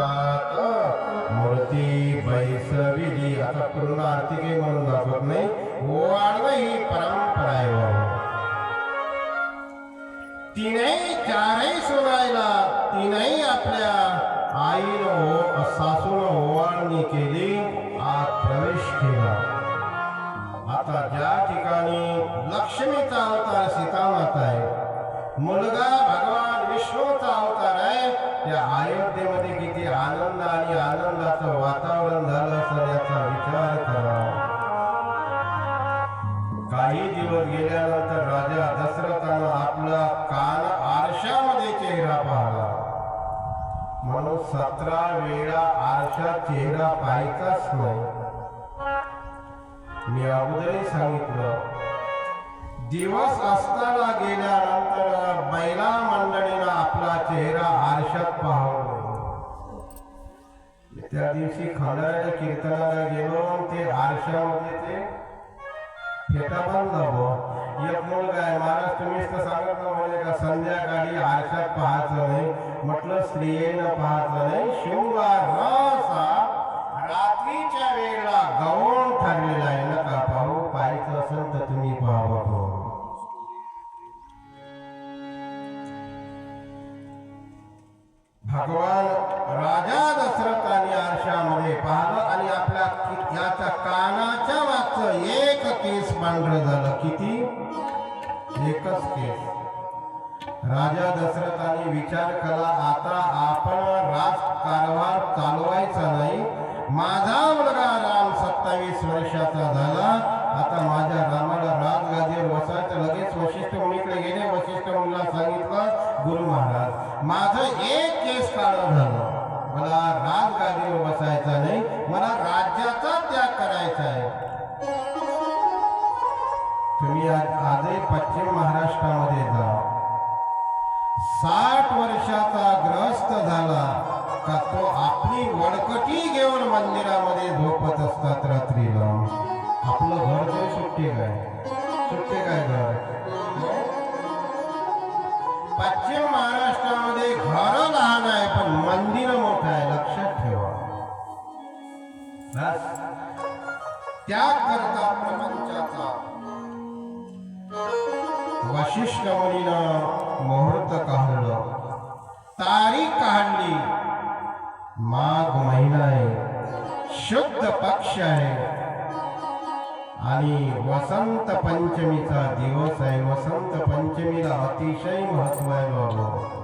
तात मूर्ती बैसविली. आता पूर्ण आरती काही म्हणून दाखवत नाही, ओवाळणं ही परंपरा आहे बाबा. तीनही चारही सोडायला तीनही आपल्या आईनं सासून ओवाळणी केली, आत प्रवेश केला. आता ज्या ठिकाणी लक्ष्मीचा अवतार सीता माता आहे, मुलगा भगवान विष्णूचा अवतार आहे, त्या अयोध्येमध्ये किती आनंद आणि आनंदाचं वातावरण झालं असेल याचा विचार करा. काही दिवस गेल्यानंतर राजा दशरथानं आपला कान आरशामध्ये चेहरा पाहिला. म्हणून 17 वेळा आरशात चेहरा पाहायचाच नाही. मी अगोदरही सांगितलं, दिवस असताना गेल्यानंतर बैला मंडळीनं आपला चेहरा आरशात पाहावा. त्या दिवशी खंडाळ्याला कीर्तनाला गेलो, ते आरशामध्ये ते फेटा बंद झालो. एक मुलगा आहे, महाराज तुम्हीच तर सांगत म्हणजे का संध्याकाळी आरशात पाहायचं नाही. म्हटलं स्त्रियेनं पाहायचं नाही, शृंगार रस रात्रीच्या वेळेला गौण ठरलेला आहे, नका पाहू. पाहायचं असेल तर तुम्ही पाहावं. भगवान राजा दशरथाने आरशामध्ये पाहिलं आणि आपल्या याच्या कानाच्या मागचं एक केस पांढरं झालं. किती? एकच केस. राजा दशरथाने विचार केला, आता आपण राजकारभार चालवायचा नाही. माझा मुलगा राम 27 वर्षाचा झाला, आता माझ्या रामाला राजगादीवर बसायचं. लगेच वशिष्ठ मुनीकडे गेले. वशिष्ठ मुनीला सांगितलं, गुरु महाराज माझं एक केस काळं झालं, मला राजगादीवर बसायचा नाही, मला राज्याचा त्याग करायचा आहे. तुम्ही आजही पश्चिम महाराष्ट्रामध्ये जा, 60 वर्षाचा ग्रस्त झाला का तो आपली वडकटी घेऊन मंदिरामध्ये झोपत असतात रात्रीला. आपलं घर तरी सुट्टे काय घर. पश्चिम महाराष्ट्रामध्ये घर लहान आहे पण मंदिर मोठं आहे, लक्षात ठेवा. त्याग करता प्रपंचाचा. वशिष्ठ मुनीनं मुहूर्त काढलं, तारीख काढली. माघ महिना आहे, शुद्ध पक्ष आहे आणि वसंत पंचमीचा दिवस आहे. वसंत पंचमीला अतिशय महत्व आहे बाबा.